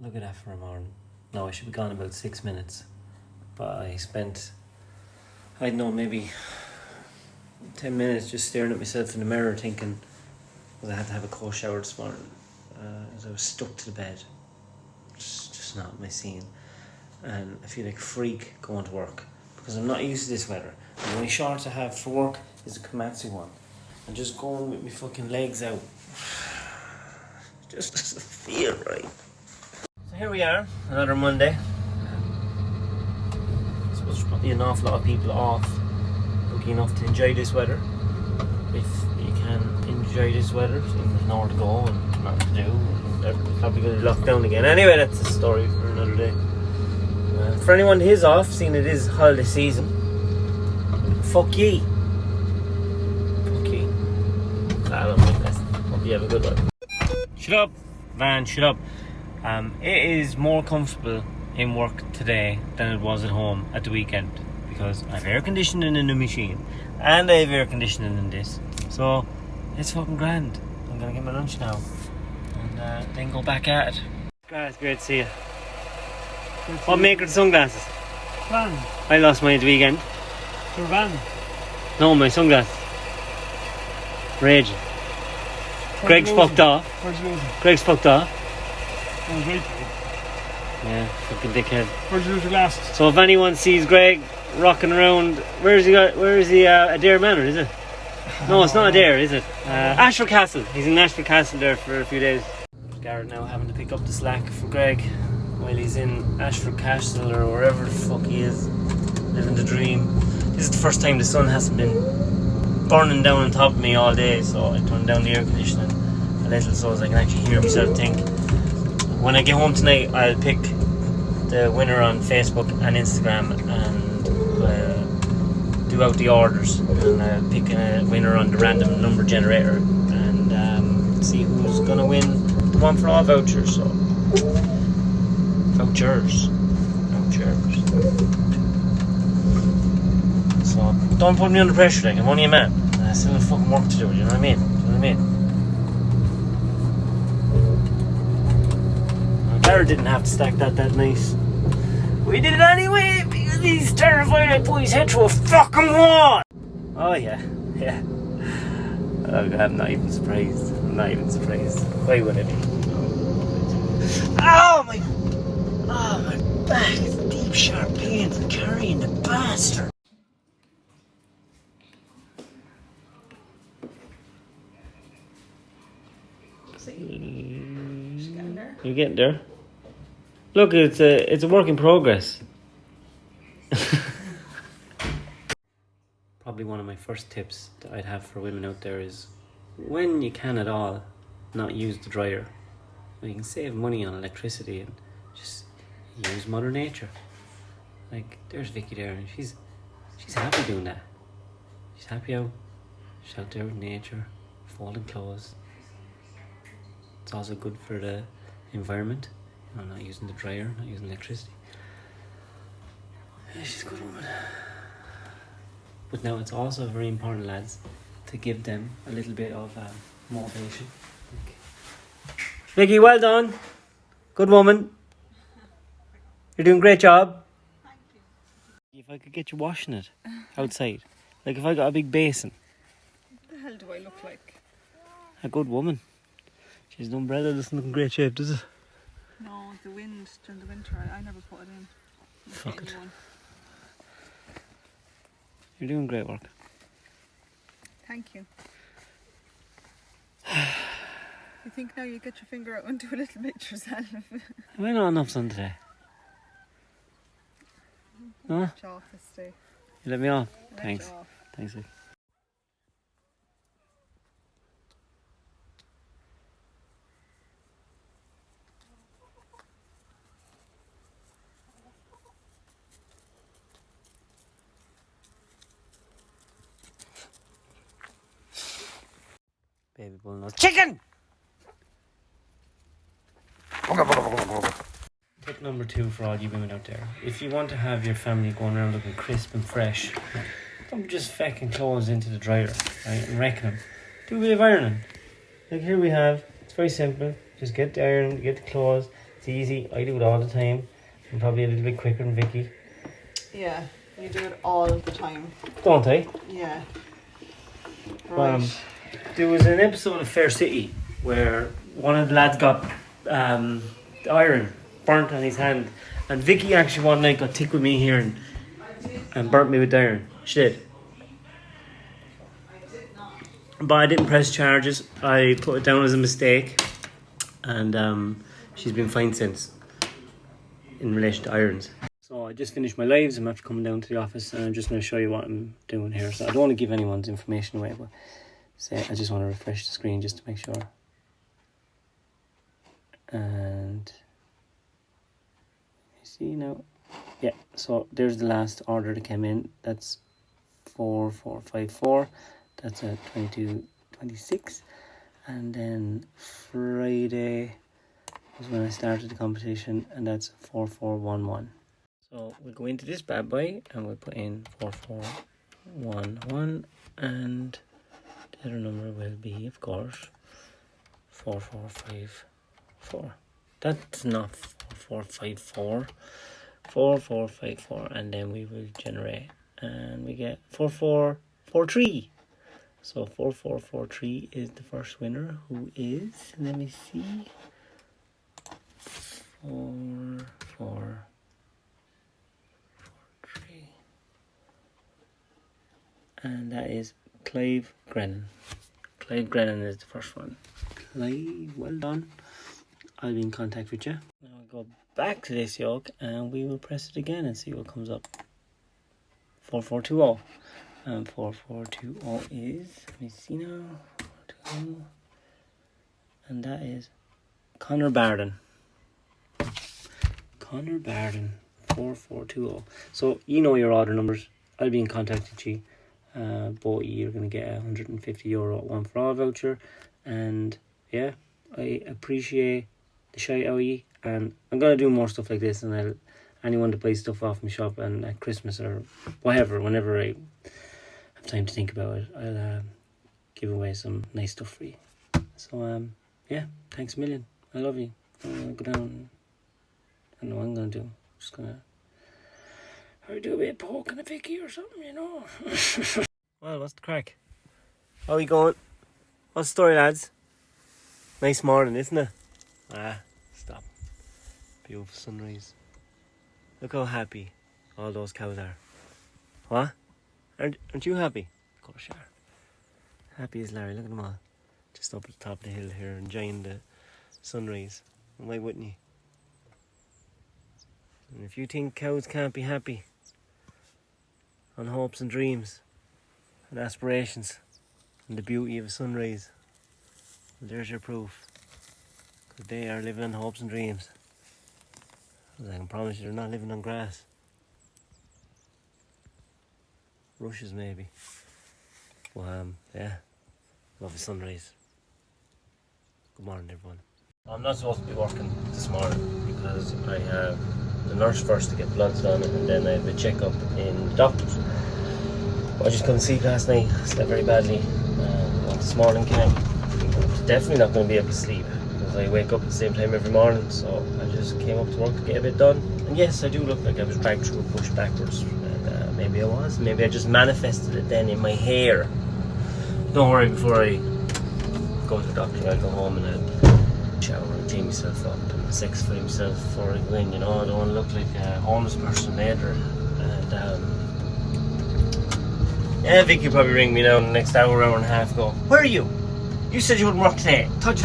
Look at that for a morning. No, I should be gone about 6 minutes. But I spent, I don't know, maybe 10 minutes just staring at myself in the mirror thinking, because I had to have a cold shower this morning, as I was stuck to the bed. Just not my scene. And I feel like a freak going to work because I'm not used to this weather. The only shorts I have for work is a Komatsu one. And just going with my fucking legs out just doesn't feel right. So here we are, another Monday. I suppose there's probably an awful lot of people off, lucky enough to enjoy this weather. If you can enjoy this weather, so there's nowhere to go and nothing to do, and they're probably going to lock down again. Anyway, that's a story for another day. For anyone who is off, seeing it is holiday season, fuck ye. Fuck ye. I don't think that's. Hope you have a good one. Shut up, Van, shut up. It is more comfortable in work today than it was at home at the weekend because I have air conditioning in the machine and I have air conditioning in this. So it's fucking grand. I'm gonna get my lunch now and then go back at it. It's great to see you. What make are the sunglasses? Van. I lost mine at the weekend. Your van. No, my sunglasses. Raging. Greg's fucked off. Where'd you lose them? Greg's fucked off. I was right. Yeah, fucking dickhead. Where'd you lose your glasses? So if anyone sees Greg rocking around, where is he? Adair Manor, is it? No, it's not Adair, is it? Ashford Castle. He's in Ashford Castle there for a few days. Garrett now having to pick up the slack for Greg while he's in Ashford Castle or wherever the fuck he is, living the dream. This is the first time the sun hasn't been burning down on top of me all day, so I turned down the air conditioning a little so as I can actually hear myself think. When I get home tonight, I'll pick the winner on Facebook and Instagram and do out the orders, and I'll pick a winner on the random number generator and see who's gonna win the one for all vouchers. So vouchers. So don't put me under pressure, like I'm only a man. I still have fucking work to do. You know what I mean? Garrett didn't have to stack that nice. We did it anyway because he's terrified I'd put his head through a fucking wall. Oh yeah. Oh God, I'm not even surprised. Why would I be? Oh my back is deep sharp pains and carrying the bastard. You're getting there. Look, it's a work in progress. Probably one of my first tips that I'd have for women out there is, when you can at all, not use the dryer. You can save money on electricity and just use Mother Nature. Like, there's Vicky there, and she's happy doing that. She's happy out. She's out there with nature, folding clothes. It's also good for the environment. You know, not using the dryer, not using electricity. Yeah, she's a good woman. But now it's also very important, lads, to give them a little bit of motivation. Vicky, well done. Good woman. You're doing a great job. Thank you. If I could get you washing it outside, like if I got a big basin. What the hell do I look like? A good woman. She's the umbrella doesn't look in great shape, does it? No, the wind during the winter, I never put it in. Fuck it. You're doing great work. Thank you. You think now you get your finger out and do a little bit yourself? Am I not enough sun today? No? Watch off this day. You let me off? Let Thanks. you off. Thanks, Vic. Baby bullnose chicken! Tip number 2 for all you women out there. If you want to have your family going around looking crisp and fresh, don't just fecking clothes into the dryer, right, and wrecking them. Do a bit of ironing. Like here we have, it's very simple. Just get the iron, get the clothes. It's easy. I do it all the time. I'm probably a little bit quicker than Vicky. Yeah, you do it all the time. Don't I? Yeah. Right. There was an episode of Fair City where one of the lads got the iron burnt on his hand, and Vicky actually one night got tick with me here and burnt me with the iron. She did. But I didn't press charges. I put it down as a mistake, and she's been fine since in relation to irons. So I just finished my lives. I'm after coming down to the office, and I'm just going to show you what I'm doing here. So I don't want to give anyone's information away, but I just want to refresh the screen just to make sure. And you see now, yeah. So there's the last order that came in. That's 4454. That's a 2226, and then Friday was when I started the competition, and that's 4411. So we'll go into this bad boy and we'll put in 4411, and the other number will be, of course, 4454. That's not 4454. 4454, and then we will generate, and we get 4443. So 4443 is the first winner, who is, let me see, 4443, and that is Clive Grennan. Clive Grennan is the first one. Clive, well done. I'll be in contact with you. Now I'll go back to this yoke and we will press it again and see what comes up. 4420. And 4420 is, let me see now, 420, and that is Connor Barden. Connor Barden, 4420. So you know your order numbers. I'll be in contact with you. Both of you are going to get a €150 one for all voucher, and yeah, I appreciate the shout out of you, and I'm going to do more stuff like this, and anyone to buy stuff off my shop and at Christmas or whatever, whenever I time to think about it, I'll give away some nice stuff for you. So yeah, thanks a million. I love you. I'm gonna go down. I don't know what I'm gonna do. I'm just gonna do a bit of poking a Vicky or something, you know. Well, what's the crack? How are we going? What's the story, lads? Nice morning, isn't it? Stop. Beautiful sunrise. Look how happy all those cows are. What? Aren't you happy? Of course you are. Happy as Larry. Look at them all. Just up at the top of the hill here, enjoying the sunrise. Why wouldn't you? And if you think cows can't be happy on hopes and dreams and aspirations and the beauty of a sunrise, well, there's your proof. Because they are living on hopes and dreams. I can promise you they're not living on grass. Rushes maybe. Well, yeah, love the sunrise. Good morning, everyone. I'm not supposed to be working this morning because I have the nurse first to get bloods done, and then I have a checkup in the doctor's. I just couldn't sleep last night. I slept very badly. This morning came. I'm definitely not going to be able to sleep because I wake up at the same time every morning. So I just came up to work to get a bit done. And yes, I do look like I was dragged through a bush backwards. Maybe I was. Maybe I just manifested it then in my hair. Don't worry, before I go to the doctor, I'll go home and I'll shower and clean myself up and sexify myself before I go in. You know, I don't want to look like a homeless person later. And yeah, Vicky will probably ring me now in the next hour and a half. Go, where are you? You said you wouldn't work today. I thought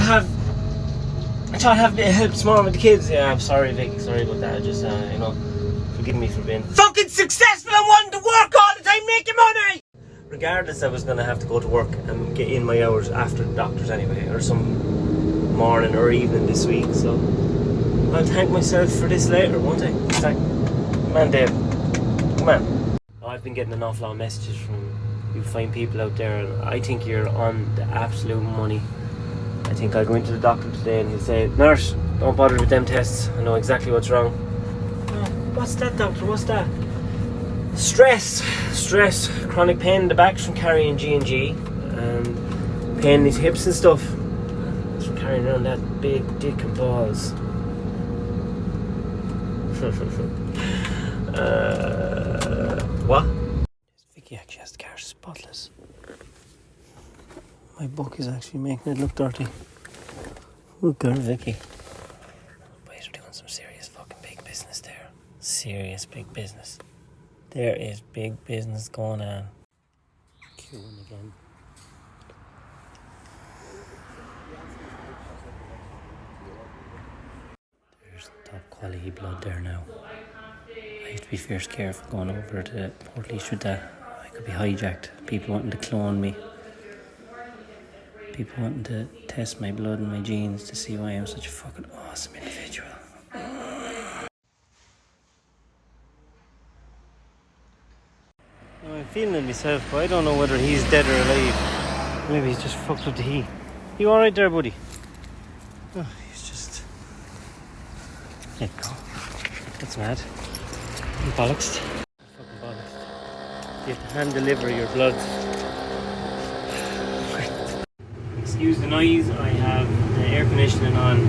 I'd have a bit of help this morning with the kids. Yeah, I'm sorry, Vicky. Sorry about that. I just, you know. Forgive me for being fucking successful and wanting to work all the time making money! Regardless, I was going to have to go to work and get in my hours after the doctor's anyway, or some morning or evening this week, so I'll thank myself for this later, won't I? Come on, Dave. Come on. I've been getting an awful lot of messages from you fine people out there, and I think you're on the absolute money. I think I'll go into the doctor today and he'll say, nurse, don't bother with them tests, I know exactly what's wrong. What's that, doctor? What's that? Stress, chronic pain in the back from carrying G&G, and pain in his hips and stuff. It's from carrying around that big dick and balls. What? Vicky actually has the car spotless. My book is actually making it look dirty. Good girl, Vicky. Boys are doing some serious fucking big business there. Serious big business. There is big business going on. Queuing again. There's top quality blood there now. I have to be fierce careful going over to Portlaoise with that. I could be hijacked. People wanting to clone me. People wanting to test my blood and my genes to see why I'm such a fucking awesome individual. Now I'm feeling it myself, but I don't know whether he's dead or alive. Maybe he's just fucked up the heat. You alright there, buddy? Oh, he's just... Let go. That's mad. I'm bollocks. Fucking bollocks. You have to hand deliver your blood. Excuse the noise, I have the air conditioning on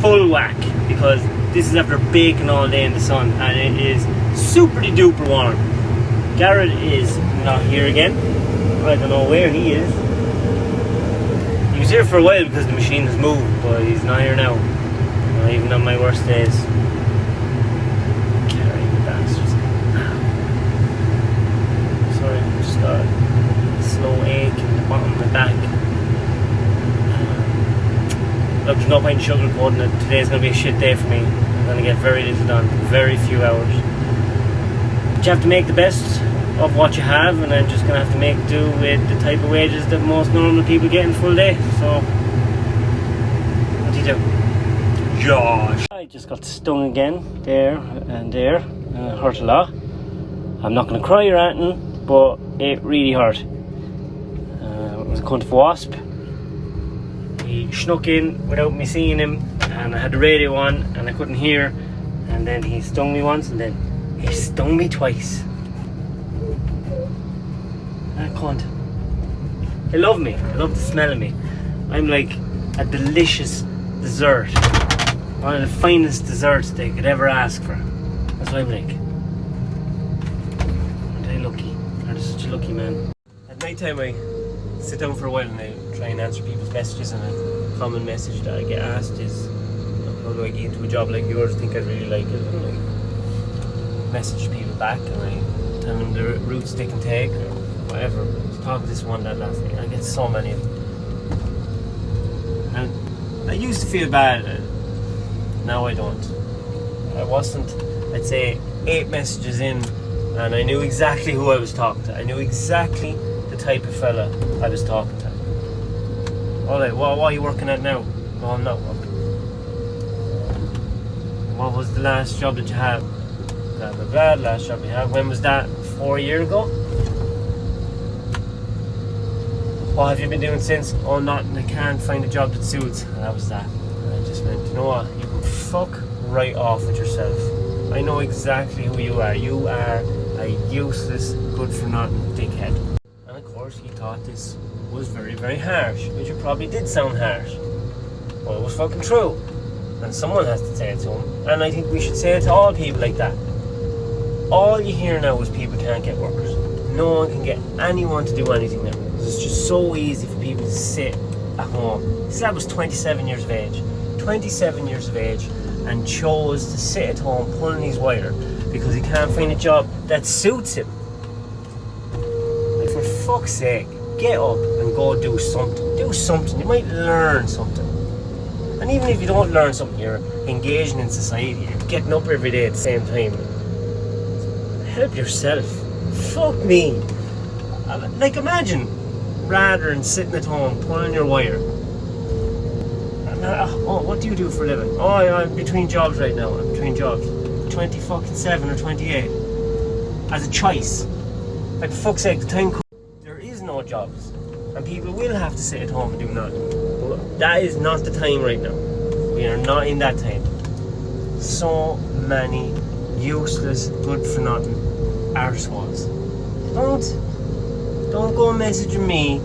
full whack because this is after baking all day in the sun and it is super duper warm. Garrett is not here again. I don't know where he is. He was here for a while because the machine has moved, but he's not here now. Not even on my worst days. Carrying the bastards. Sorry, I just got a slow ache in the bottom of my back. Look, there's no point in sugarcoating it. Today's going to be a shit day for me. I'm going to get very little done. Very few hours. But you have to make the best of what you have, and I'm just going to have to make do with the type of wages that most normal people get in a full day. So, what do you do? Josh! I just got stung again, there and there. It hurt a lot. I'm not going to cry or anything, but it really hurt. It was a cunt of a wasp. He snuck in without me seeing him, and I had the radio on and I couldn't hear, and then he stung me once and then he stung me twice. That cunt. He loved me. He loved the smell of me. I'm like a delicious dessert. One of the finest desserts they could ever ask for. That's what I'm like. Aren't I lucky? I'm such a lucky man. At night time I sit down for a while and I try and answer people's messages, and a common message that I get asked is, how do I get into a job like yours? I think I'd really like it. And I message people back and I tell them the routes they can take or whatever. I was talking to this one that last night. I get so many of them. And I used to feel bad. Now I don't. I wasn't, I'd say, 8 messages in and I knew exactly who I was talking to. I knew exactly the type of fella I was talking to. Alright, what are you working at now? No, I'm not working. What was the last job that you had? Blah blah blah, last job you had. When was that? 4 years ago? What have you been doing since? Oh, nothing. I can't find a job that suits. And that was that. And I just went, you know what? You can fuck right off with yourself. I know exactly who you are. You are a useless, good-for-nothing dickhead. And of course, he thought this was very, very harsh, which it probably did sound harsh. Well, it was fucking true. And someone has to say it to him. And I think we should say it to all people like that. All you hear now is people can't get workers. No one can get anyone to do anything now. It's just so easy for people to sit at home. This lad was 27 years of age. 27 years of age, and chose to sit at home pulling his wire because he can't find a job that suits him. Like, for fuck's sake, get up and go do something. Do something. You might learn something. And even if you don't learn something, you're engaging in society. You're getting up every day at the same time. Help yourself. Fuck me. Like, imagine, rather than sitting at home pulling your wire. Oh, what do you do for a living? Oh, I'm between jobs right now. I'm between jobs. 27 or 28. As a choice. Like, for fuck's sake, the time comes. There is no jobs. And people will have to sit at home and do nothing. But that is not the time right now. We are not in that time. So many useless, good-for-nothing arseholes. Don't go messaging me.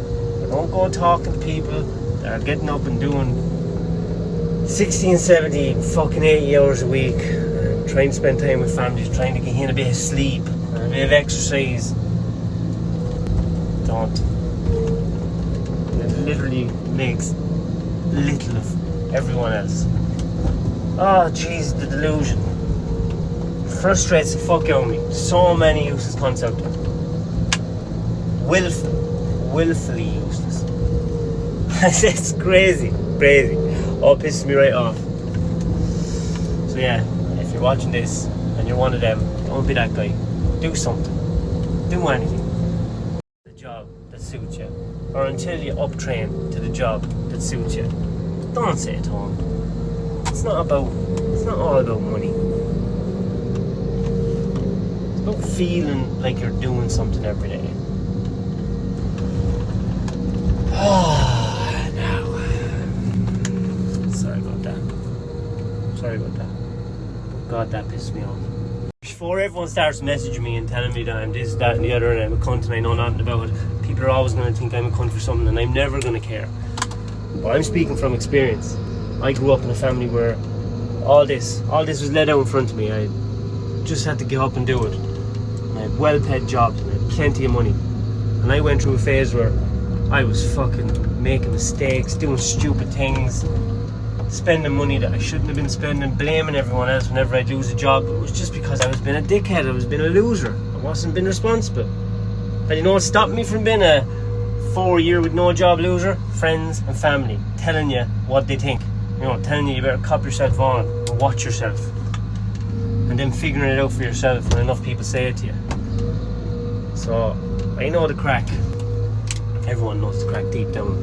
Don't go talking to people that are getting up and doing 16, 17, fucking 80 hours a week and trying to spend time with families, trying to get in a bit of sleep and a bit of exercise. Don't. It literally makes little of everyone else. Oh jeez, the delusion. Frustrates the fuck out of me. So many useless concepts. Willfully useless. It's crazy. Oh, it pisses me right off. So yeah, if you're watching this and you're one of them, don't be that guy. Do something. Do anything. The job that suits you. Or until you uptrain to the job that suits you. Don't sit at home. It's not all about money. It's about feeling like you're doing something every day. Now. Sorry about that. God, that pissed me off. Before everyone starts messaging me and telling me that I'm this, that and the other and I'm a cunt and I know nothing about it, people are always going to think I'm a cunt for something and I'm never going to care. But I'm speaking from experience. I grew up in a family where all this was laid out in front of me. I just had to get up and do it. And I had well-paid jobs and I had plenty of money. And I went through a phase where I was fucking making mistakes, doing stupid things, spending money that I shouldn't have been spending, blaming everyone else whenever I'd lose a job. It was just because I was being a dickhead, I was being a loser. I wasn't being responsible. But you know what stopped me from being a 4-year with no job loser? Friends and family telling you what they think. You know, telling you better cop yourself on or watch yourself. And then figuring it out for yourself when enough people say it to you. So, I know the crack. Everyone knows the crack deep down.